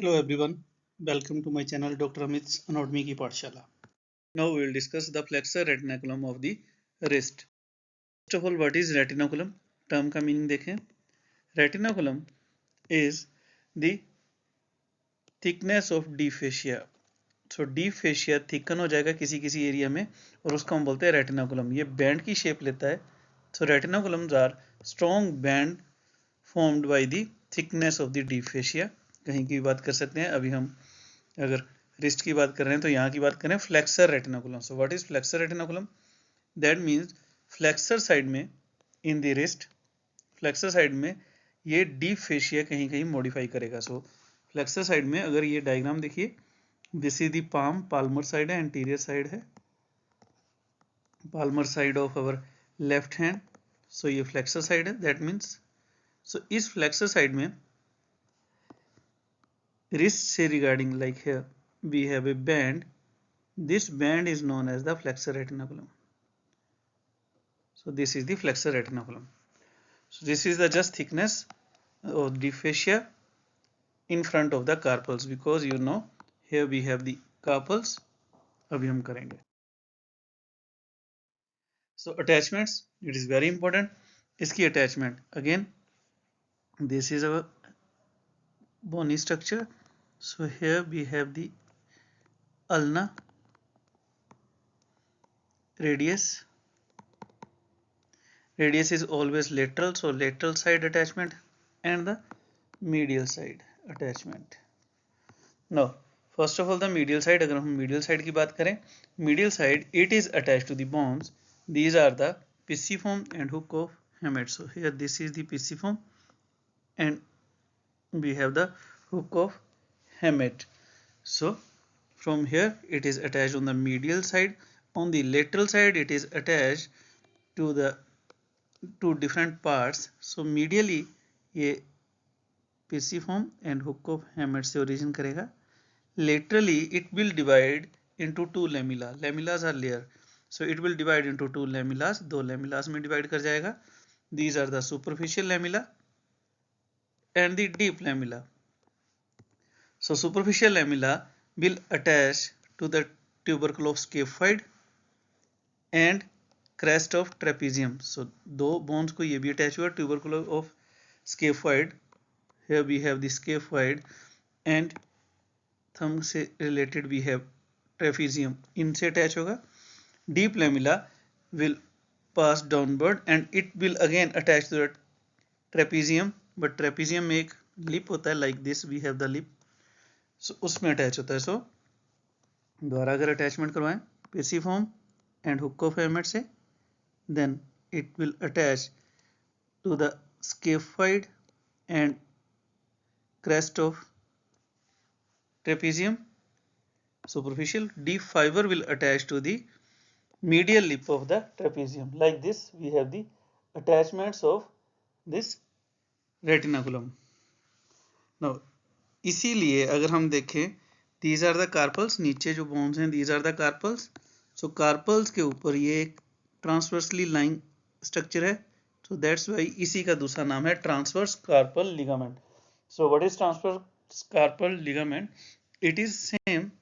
Hello everyone, welcome to my channel Dr. Amit's Anatomy की पाठशाला. Now we will discuss the flexor retinaculum of the wrist. First of all, what is retinaculum? Term का meaning देखें. Retinaculum is the thickness of deep fascia. So deep fascia thicken हो जाएगा किसी किसी area में और उसको हम बोलते हैं retinaculum. ये बैंड की शेप लेता है. So retinaculums are strong band formed by the thickness of the deep fascia. कहीं की बात कर सकते हैं. अभी हम अगर रिस्ट की बात कर रहे हैं तो यहाँ की बात करें flexor retinaculum. So what is flexor retinaculum? That means flexor side में in the wrist, flexor side में ये डीप फेशिया कहीं कहीं मॉडिफाई करेगा. सो फ्लेक्सर साइड में अगर ये डायग्राम देखिए, this is the palm, palmar side है, एंटीरियर साइड है, palmar side of our left hand. So ये फ्लेक्सर साइड है. दैट मीन्स सो इस फ्लेक्सर साइड में wrist से regarding like here we have a band. This band is known as the flexor retinaculum. So this is the flexor retinaculum. So this is the just thickness of the fascia in front of the carpals, because you know here we have the carpals. अभी हम करेंगे. So attachments, it is very important. इसकी attachment again, this is our bony structure. So here we have the ulna, radius. Radius is always lateral, so lateral side attachment and the medial side attachment. Now first of all the medial side, अगर हम medial side की बात करें, medial side it is attached to the bones. These are the pisiform and hook of hamate. So here this is the pisiform and we have the hook of hamate. So from here it is attached on the medial side. On the lateral side it is attached to the two different parts. So medially ये pisiform and hook of hamate से origin करेगा. Laterally it will divide into two lamella. Lamellas are layer, so it will divide into two lamellas. दो lamellas में divide कर जाएगा. These are the superficial lamella and the deep lamella. So superficial lamella will attach to the tubercle of scaphoid and crest of trapezium. So दो bones को ये भी attach हुआ, tubercle of scaphoid. Here we have the scaphoid and thumb से related we have trapezium. इनसे attach होगा. Deep lamella will pass downward and it will again attach to the trapezium, but trapezium में एक lip होता है, like this we have the lip. So उसमें attach होता है. So दोबारा अगर attachment करवाएं pisiform and hook of hamate से, then it will attach to the scaphoid and crest of trapezium. Superficial deep fiber will attach to the medial lip of the trapezium. Like this we have the attachments of this retinaculum. Now इसीलिए अगर हम देखें, these are the carpals, नीचे जो bones हैं these are the carpals. So carpals के ऊपर ये एक transversely lying structure है. So that's why इसी का दूसरा नाम है transverse carpal ligament. So what is transverse carpal ligament? It is same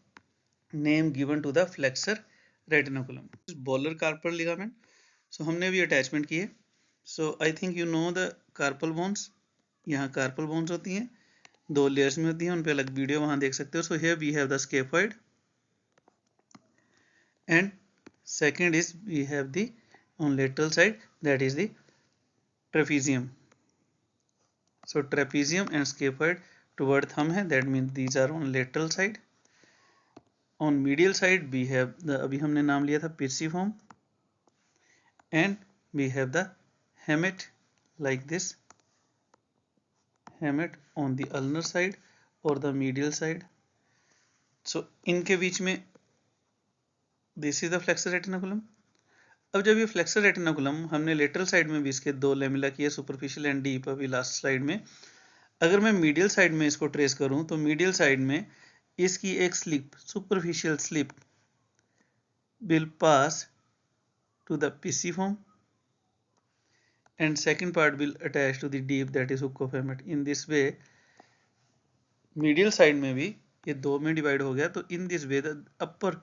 name given to the flexor retinaculum. Bowler carpal ligament. So हमने भी attachment की है. So I think you know the carpal bones. यहाँ carpal bones होती हैं, दो layers में होती हैं, उन पे अलग वीडियो वहां देख सकते हो. So here we have the scaphoid and second is we have the on lateral side, that is the trapezium. So trapezium and scaphoid toward thumb है, that means these are on lateral side. On medial side we have the, अभी हमने नाम लिया था pisiform, and we have the hamate like this, hamate on the ulnar side और the medial side. So इनके बीच में this is the flexor retinaculum. अब जब ये फ्लेक्सर रेटिनाकुलम हमने लेटरल साइड में भी इसके दो लेमिला किए, सुपरफिशियल एंड डीप, अभी लास्ट स्लाइड में. अगर मैं मीडियल साइड में इसको ट्रेस करूं तो मीडियल साइड में इसकी एक slip, superficial slip will pass to the pisiform and second part will attach to the deep, that is hook of hamate. In this way medial side में भी ये दो में डिवाइड हो गया, तो in this way the upper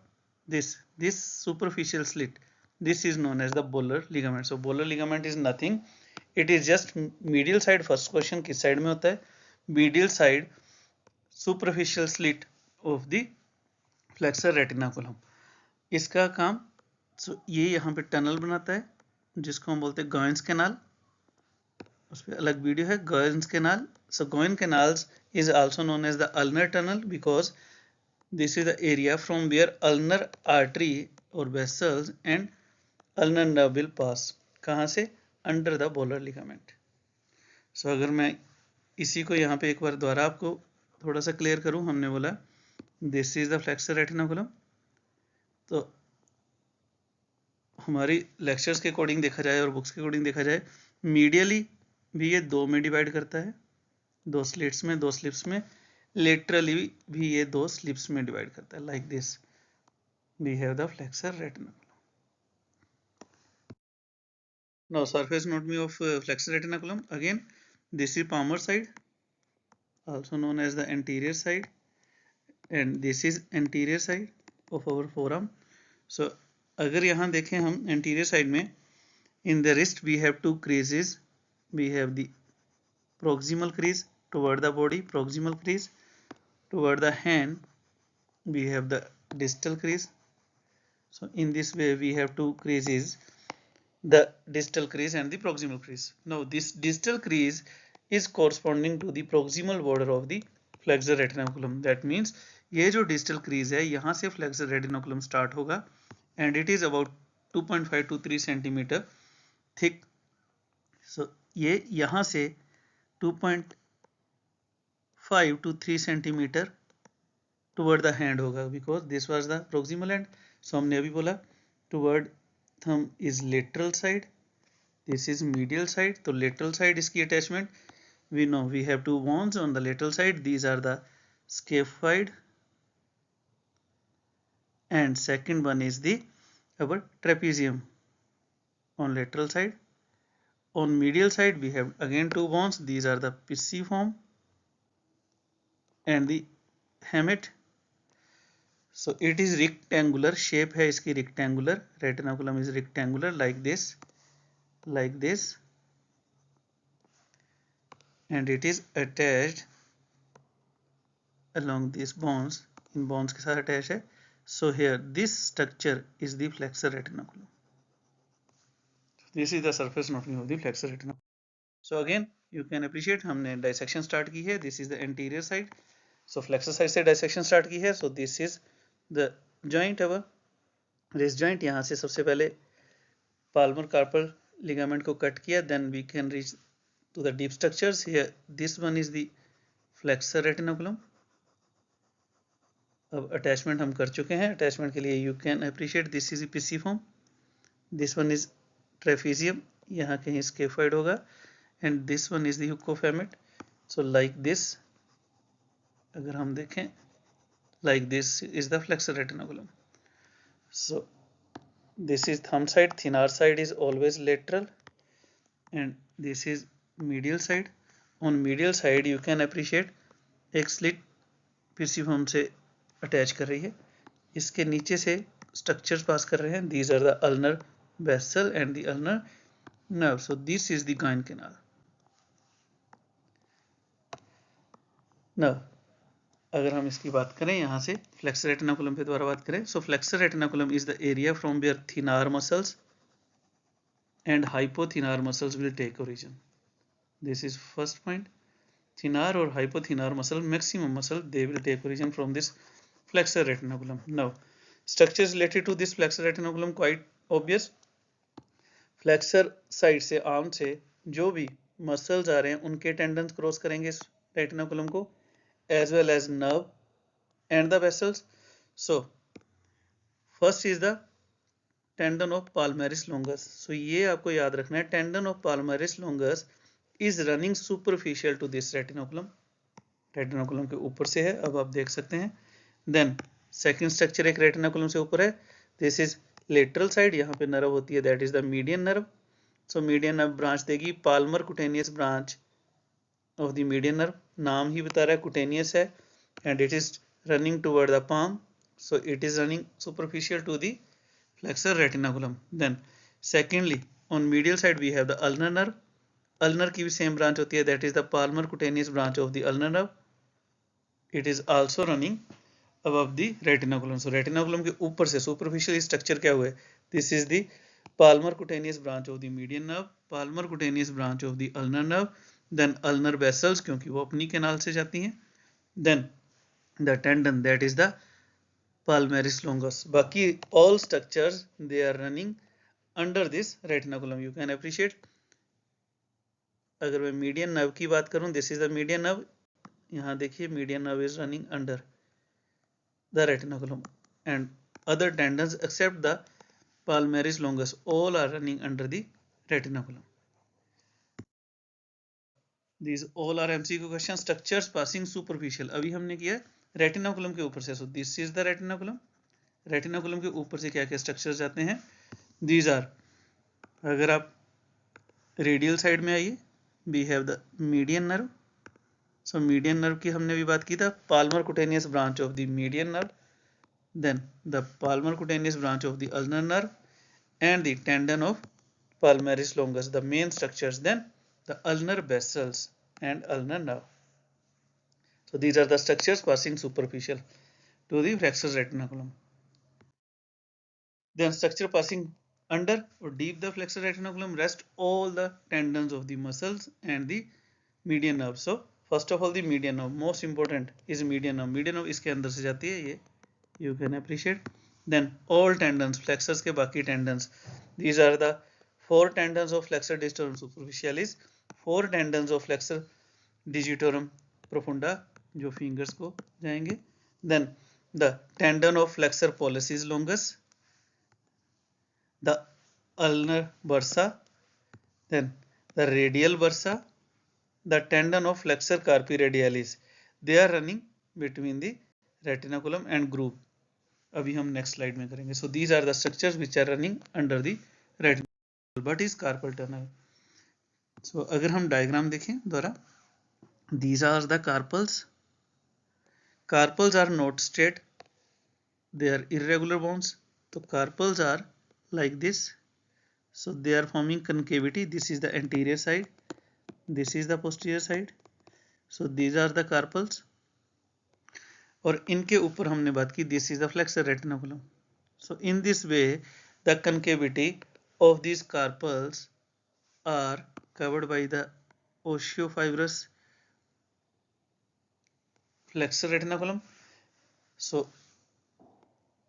this superficial slit, this is known as the bowler ligament. So bowler ligament is nothing, it is just medial side. First question किस side में होता है? Medial side superficial slit of the flexor retinaculum. इसका काम ये यहाँ पे tunnel बनाता है जिसको हम बोलते हैं गॉयन्स कैनाल. उस पर अलग वीडियो है, Guyon's canal. So Guyon canals is also known as the ulnar tunnel because this is the area from where ulnar artery or vessels and ulnar nerve will pass. कहाँ से? Under the volar ligament. So अगर मैं इसी को यहाँ पे एक बार दोबारा आपको थोड़ा सा क्लियर करूँ, हमने बोला this is the flexor retinaculum. तो हमारी लेक्चर्स के अकॉर्डिंग देखा जाए और बुक्स के अकॉर्डिंग देखा जाए, मीडियली भी ये दो में डिवाइड करता है, दो स्लिट्स में, दो स्लिप्स में. लेटरली भी ये दो स्लिप्स में डिवाइड करता है. Like this we have the flexor retinaculum. Now surface anatomy of flexor retinaculum. Again this is palmar side, also known as the anterior side, and this is anterior side of our forearm. So अगर यहाँ देखें हम anterior side में, in the wrist we have two creases. We have the proximal crease toward the body, proximal crease. Toward the hand we have the distal crease. So in this way we have two creases, the distal crease and the proximal crease. Now this distal crease is corresponding to the proximal border of the flexor retinaculum. That means ये जो distal crease है यहाँ से flexor retinaculum start होगा and it is about 2.5 to 3 centimeter thick. So ये यहाँ से 2.5 to 3 centimeter toward the hand होगा because this was the proximal end. So हमने अभी बोला toward thumb is lateral side, this is medial side. तो lateral side इसकी attachment we know we have two bones on the lateral side. These are the scaphoid and second one is the our trapezium on lateral side. On medial side we have again two bones. These are the pisiform and the hamate. So it is rectangular shape है इसकी, rectangular. Retinaculum is rectangular like this, and it is attached along these bones. In bones के साथ attached है. So here this structure is the flexor retinaculum. This is the surface anatomy of the flexor retinaculum. So again you can appreciate हमने dissection start की है. This is the anterior side. So flexor side से dissection start की है. So this is the joint our wrist joint. यहाँ से सबसे पहले palmar carpal ligament को cut किया. Then we can reach to the deep structures. Here this one is the flexor retinaculum. अब attachment हम कर चुके हैं. Attachment के लिए you can appreciate this is pisiform. This one is trapezium. यहाँ कहीं scaphoid होगा. And this one is the hook of hamate. So like this अगर हम देखें, like this is the flexor retinaculum. So this is thumb side. Thenar side is always lateral and this is medial side. On medial side you can appreciate एक slit pisiform से attach कर रही है. इसके नीचे से structures pass कर रहे हैं. These are the ulnar vessel and the ulnar nerve. So this is the Guyne canal. Now अगर हम इसकी बात करें यहाँ से फ्लेक्सर रेटिनाकुलम पे दोबारा बात करें, so flexor retinaculum is the area from where thenar muscles and hypothenar muscles will take origin. This is first point. Thenar और hypothenar muscle, maximum muscle, they will take origin from this flexor retinaculum. Now structures related to this flexor retinaculum quite obvious. Flexor side से, arm से जो भी muscles आ रहे हैं उनके tendons cross करेंगे इस रेटिनाकुलम को, as well as nerve and the vessels. So first is the tendon of palmaris longus. So ये आपको याद रखना है, tendon of palmaris longus is running superficial to this retinaculum. Retinaculum के ऊपर से है, अब आप देख सकते हैं. Then second structure एक रेटिनाकुलम से ऊपर है. This is lateral side. यहाँ पे नर्व होती है, that is the median nerve. So median nerve branch देगी palmar cutaneous branch of the median nerve. नाम ही बता रहा है cutaneous है. and it is running toward the palm, so it is running superficial to the flexor retinaculum. Then secondly, on medial side we have the ulnar nerve. Ulnar की भी same branch होती है, that is the palmar cutaneous branch of the ulnar nerve. It is also running above the retinaculum. So retinaculum के ऊपर से superficial structure क्या हुआ है? This is the palmar cutaneous branch of the median nerve, palmar cutaneous branch of the ulnar nerve, then ulnar vessels क्योंकि वो अपनी canal से जाती हैं, then the tendon, that is the palmaris longus. बाकी all structures they are running under this retinaculum. You can appreciate. अगर मैं median nerve की बात करूं, this is the median nerve. यहाँ देखिए median nerve is running under the retinaculum and other tendons except the palmaris longus all are running under the retinaculum. These all are MCQ question. Structures passing superficial. अभी हमने किया retinaculum के ऊपर से. So this is the retinaculum. Retinaculum के ऊपर से क्या क्या स्ट्रक्चर्स जाते हैं? These are, अगर आप रेडियल साइड में आइए, we have the median nerve. So median nerve की हमने भी बात की था, palmar cutaneous branch of the median nerve, then the palmar cutaneous branch of the ulnar nerve and the tendon of palmaris longus, the main structures, then the ulnar vessels and ulnar nerve. So these are the structures passing superficial to the flexor retinaculum. Then structure passing under or deep the flexor retinaculum rest all the tendons of the muscles and the median nerve. So first of all the median nerve, most important is median nerve. Median nerve इसके अंदर से जाती है ये, you can appreciate. Then all tendons, flexors के बाकी tendons, these are the 4 tendons of flexor digitorum superficialis, 4 tendons of flexor digitorum profunda जो fingers को जाएंगे. Then the tendon of flexor pollicis longus, the ulnar bursa, then the radial bursa, the tendon of flexor carpi radialis, they are running between the retinaculum and groove. अभी हम next slide में करेंगे. So these are the structures which are running under the retinaculum. What is carpal tunnel? So अगर हम diagram देखें दोबारा, these are the carpals. Carpals are not straight, they are irregular bones. So carpals are like this. So they are forming concavity. This is the anterior side, this is the posterior side. So these are the carpals. और इनके ऊपर हमने बात की, this is the flexor retinaculum. So in this way the concavity of these carpals are covered by the osteofibrous flexor retinaculum. So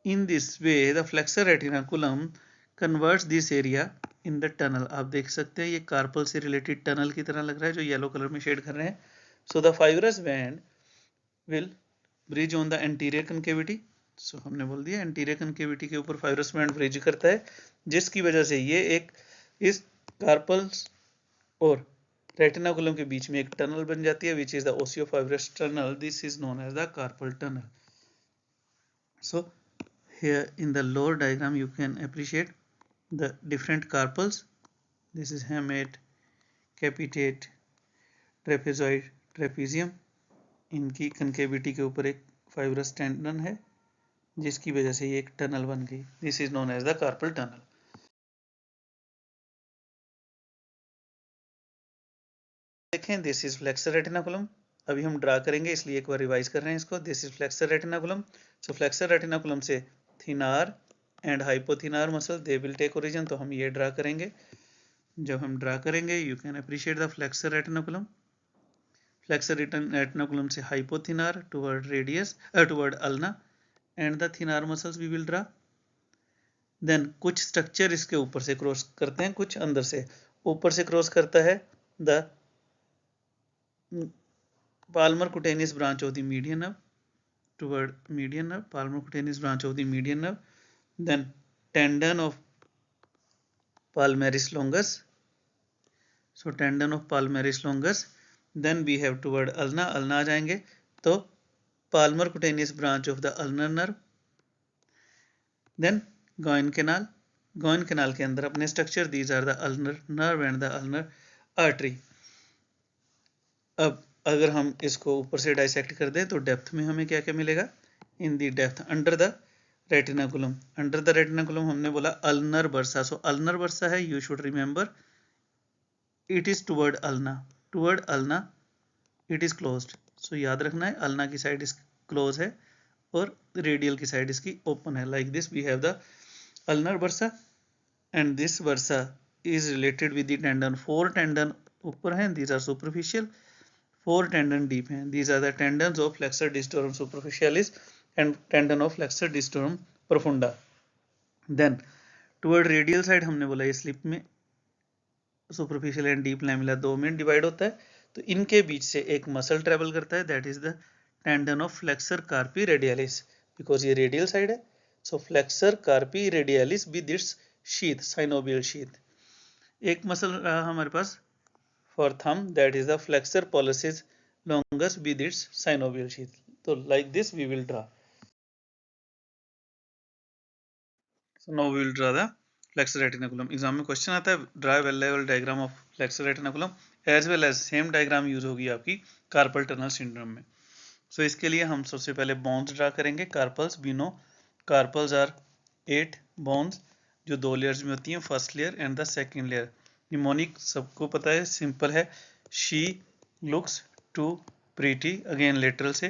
in this way the flexor retinaculum converts this area in the tunnel. आप देख सकते हैं ये carpel से related tunnel की तरह लग रहा है जो येलो कलर में शेड कर रहे हैं. So the fibrous band will bridge on the anterior concavity. So हमने बोल दिया anterior concavity के ऊपर fibrous band bridge करता है, जिसकी वजह से ये एक इस कार्पल्स और retinaculum के बीच में एक टनल बन जाती है, which is the osteofibrous tunnel. This is known as the carpal tunnel. So here in the lower diagram you can appreciate the different carpals. This is hamate, capitate, trapezoid, trapezium. इनकी concavity के ऊपर एक fibrous tendon है जिसकी वजह से ये एक टनल बन गई. This is known as the carpal tunnel. देखें this is flexor retinaculum. अभी हम ड्रा करेंगे इसलिए एक बार रिवाइज कर रहे हैं इसको. This is flexor retinaculum. So flexor retinaculum से thenar and hypothenar muscle they will take origin. तो हम ये ड्रा करेंगे. जब हम ड्रा करेंगे you can appreciate the flexor retinaculum. Flexor retinaculum से hypothenar toward radius toward ulna and the thenar muscles we will draw. Then कुछ structure इसके ऊपर से क्रॉस करते हैं, कुछ अंदर से. ऊपर से क्रॉस करता है the palmar cutaneous branch of the median nerve toward median nerve, palmar cutaneous branch of the median nerve, then tendon of palmaris longus. So tendon of palmaris longus, then we have toward ulna. ulna आ जाएंगे तो palmar cutaneous branch of the ulnar nerve, then groin canal. groin canal के अंदर अपने structure, these are the ulnar nerve and the ulnar artery. अब अगर हम इसको ऊपर से डाइसेक्ट कर दें तो डेप्थ में हमें क्या क्या मिलेगा, in the depth under the retinaculum, under the retinaculum हमने बोला ulnar bursa, so ulnar bursa है, you should remember it is toward ulna it is closed, so याद रखना है अल्ना की साइड इस क्लोज है और रेडियल की साइड इसकी ओपन है, like this we have the ulnar bursa and this bursa is related with the tendon, 4 tendon ऊपर हैं, these are superficial, 4 tendon deep हैं, these are the tendons of flexor digitorum superficialis and tendon of flexor digitorum profunda. then toward radial side हमने बोला ये slip में superficial and deep lamella 2 में divide होता है, तो इनके बीच से एक मसल ट्रेवल करता है, that is the tendon of flexor carpi radialis, because ये रेडियल साइड है, so flexor carpi radialis with its sheath, synovial sheath. एक मसल रहा हमारे पास for thumb, that is the flexor pollicis longus with its synovial sheath. तो like this we will draw. So now we will draw the flexor retinaculum. Exam में question आता है draw well लेवल diagram of flexor retinaculum as well as same diagram use होगी आपकी carpel tunnel syndrome में. सो इसके लिए हम सबसे पहले बोन्स ड्रा करेंगे. Carpals we know carpals are 8 bones जो 2 लेयर्स में होती हैं, first layer and the second layer. Mnemonic सबको पता है, सिंपल है, she looks to pretty, again lateral से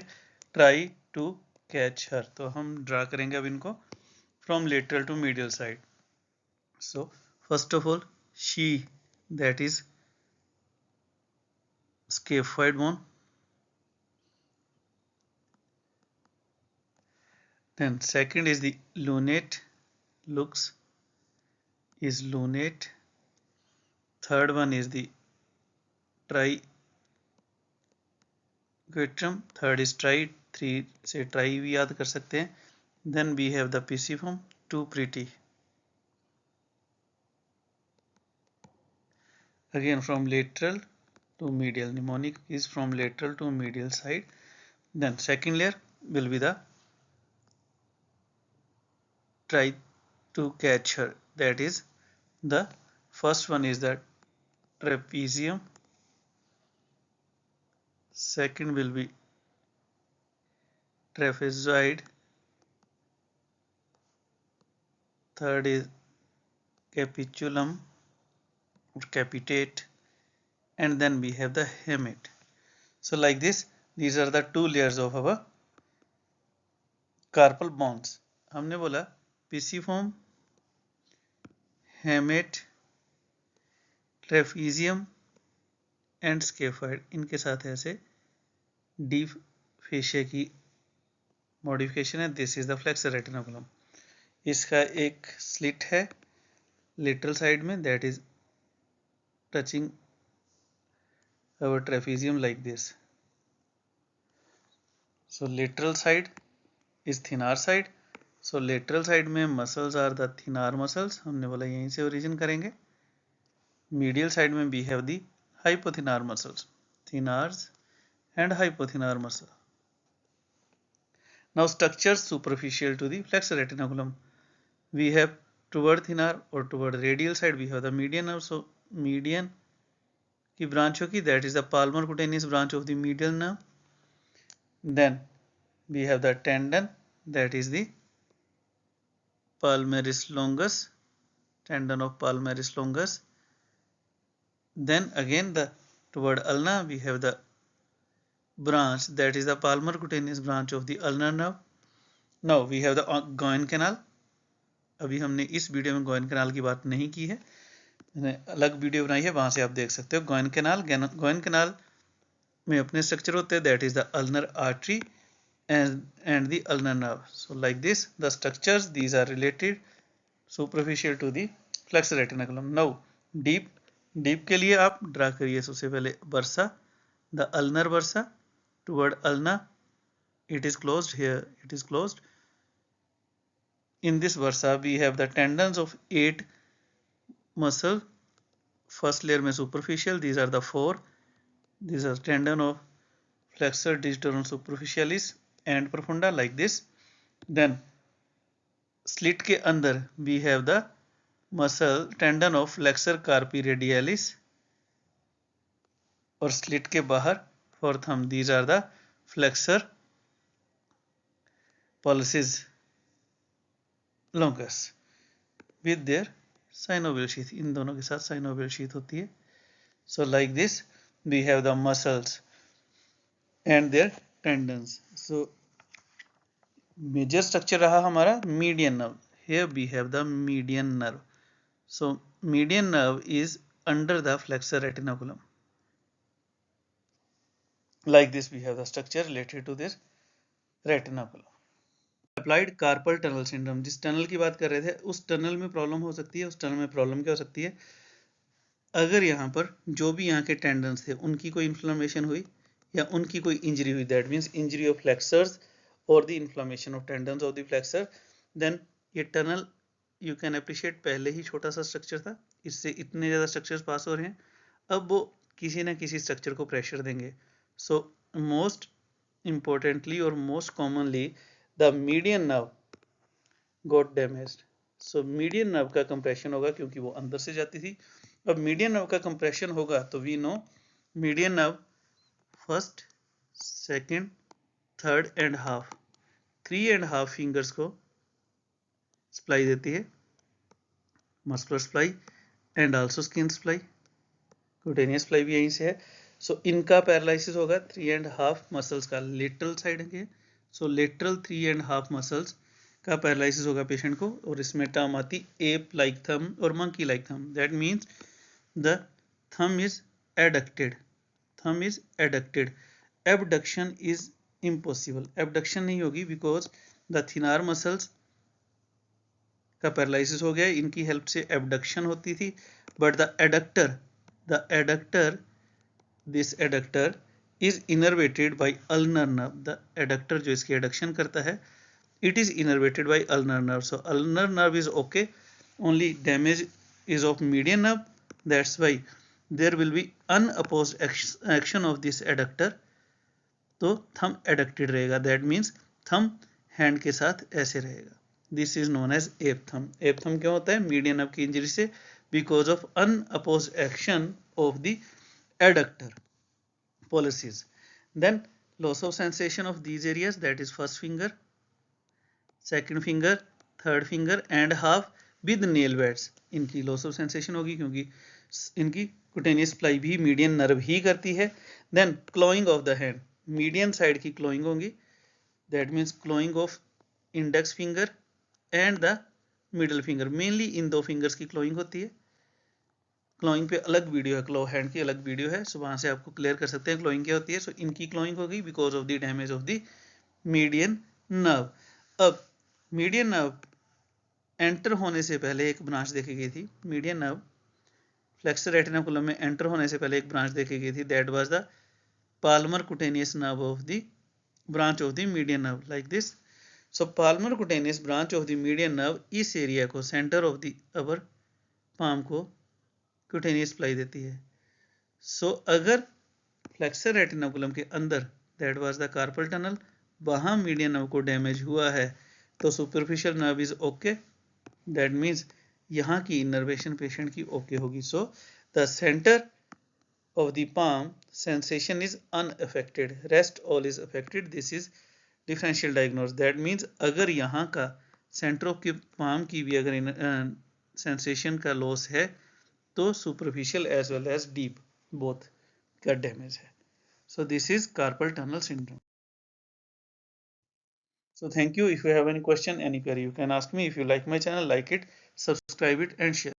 ट्राई टू कैच हर. तो हम ड्रा करेंगे अब इनको from lateral to medial side. So first of all she, that is scaphoid bone, then second is the lunate, looks is lunate, third one is the triquetrum, third is tri, 3 से tri भी याद कर सकते हैं. then we have the pisiform, too pretty, again from lateral to medial, mnemonic is from lateral to medial side. then second layer will be the try to catch her, that is the first one is the trapezium, second will be trapezoid, third is capitulum or capitate, and then we have the hamate. So like this, these are the 2 layers of our carpal bones. हमने बोला pisiform, hamate, trapezium and scaphoid, इनके साथ ऐसे deep fascia की modification है. This is the flexor retinaculum. इसका एक slit है लेटरल साइड में, that is touching our trapezium like this. So lateral side is thenar side, so lateral side में muscles are the thenar muscles, हमने बोला यहीं से ओरिजिन करेंगे. मीडियल साइड में we have the hypothinar muscles, thinars and hypothinar muscle. Now structures superficial to the flexor retinaculum. We have toward thinar or toward radial side we have the median nerve. So median की branch होगी, that is the palmar cutaneous branch of the medial nerve. Then we have the tendon, that is the palmaris longus, tendon of palmaris longus. Then again the toward ulna we have the branch, that is the palmar cutaneous branch of the ulnar nerve. Now we have the groin canal. अभी हमने इस video में groin canal की बात नहीं की है, मैंने अलग वीडियो बनाई है, वहां से आप देख सकते हो. groin canal में अपने स्ट्रक्चर होते हैं, that is the ulnar artery and the ulnar nerve. So like this the structures, these are related superficial to the flexor retinaculum. Now deep के लिए आप ड्रा करिए सबसे पहले bursa, the ulnar bursa toward ulna, it is closed, here it is closed. In this bursa we have the tendons of 8 muscle, first layer में superficial, these are the 4, these are tendon of flexor digitorum superficialis and profunda like this. Then slit के अंदर we have the muscle tendon of flexor carpi radialis, और slit के बाहर or thumb. These are the flexor pollicis longus with their synovial sheath. इन दोनों के साथ synovial sheath होती है. So like this we have the muscles and their tendons. So major structure रहा हमारा median nerve. Here we have the median nerve. So median nerve is under the flexor retinaculum. Like this we have the structure related to this retinaculum. Applied carpel tunnel syndrome, जिस tunnel की बात कर रहे थे उस tunnel में problem हो सकती है. उस टनल में प्रॉब्लम क्या हो सकती है, अगर यहाँ पर जो भी यहाँ के टेंडन्स थे उनकी कोई इन्फ्लेमेशन हुई या उनकी कोई इंजरी हुई, that means injury of flexors और the inflammation of tendons of the flexor, then ये टनल यू कैन अप्रिशिएट पहले ही छोटा सा स्ट्रक्चर था, इससे इतने ज़्यादा स्ट्रक्चर्स पास हो रहे हैं, अब वो किसी ना किसी स्ट्रक्चर को प्रेशर देंगे. सो मोस्ट इम्पोर्टेंटली और most commonly the median nerve got damaged. So median nerve का कंप्रेशन होगा क्योंकि वो अंदर से जाती थी. अब मीडियन नर्व का कंप्रेशन होगा तो we know median nerve first, second, third and half, 3.5 fingers को सप्लाई देती है, muscular supply and also skin supply, cutaneous supply भी यहीं से है. सो इनका पैरालिसिस होगा 3.5 मसल्स का लेटरल साइड के. सो लेटरल 3.5 मसल्स का पैरालिसिस होगा पेशेंट को, और इसमें टर्म आती एप लाइक थम और monkey like thumb. That means the thumb is adducted. Thumb is adducted. Abduction is impossible. Abduction नहीं होगी बिकॉज द थिनार मसल्स का पैरालिसिस हो गया, इनकी हेल्प से एबडक्शन होती थी. But the adductor this adductor is innervated by ulnar nerve. The adductor जो इसकी एडक्शन करता है, it is innervated by ulnar nerve. So ulnar nerve is okay, only damage is of median nerve. That's why there will be unopposed action of this adductor. तो thumb adducted रहेगा. That means thumb hand के साथ ऐसे रहेगा. This is known as ape thumb. Ape thumb क्यों होता है, median nerve की इंजरी से, because of unopposed action of the adductor pollicis. Then loss of sensation of these areas, that is first finger, second finger, third finger and half with nail beds. इनकी loss of sensation होगी क्योंकि इनकी cutaneous supply भी median nerve ही करती है. Then clawing of the hand, median side की clawing होगी. That means clawing of index finger and the middle finger. Mainly इन दो फिंगर्स की क्लोइंग होती है. क्लोइंग पे अलग वीडियो है, क्लो हैंड की अलग वीडियो है, सो वहां से आपको क्लियर कर सकते हैं क्लोइंग क्या होती है. सो इनकी क्लोइंग होगी because of the damage of the median nerve. अब मीडियन नर्व एंटर होने से पहले एक ब्रांच देखी गई थी. मीडियन नर्व फ्लेक्सर रेटिनाकुलम में एंटर होने से पहले एक ब्रांच देखी गई थी. That was the Palmer cutaneous nerve of the branch of the median nerve, like this. So Palmer cutaneous branch of the median nerve इस एरिया को, centre of the upper palm को क्यूटेनियस सप्लाई देती है. सो अगर flexor retinaculum के अंदर, that was the carpal tunnel, वहां median nerve को डैमेज हुआ है तो superficial nerve is okay. That means यहाँ की इनर्वेशन पेशेंट की ओके होगी. So the centre of the palm sensation is unaffected, rest all is affected. This is differential diagnose. That means अगर यहाँ का सेंटर ऑफ पाम की भी अगर सेंसेशन का लॉस है तो superficial as well as deep both का डैमेज है. So this is carpal tunnel syndrome. So thank you. If you have any question, any query, you can ask me. If you like my channel, like it, subscribe it and share.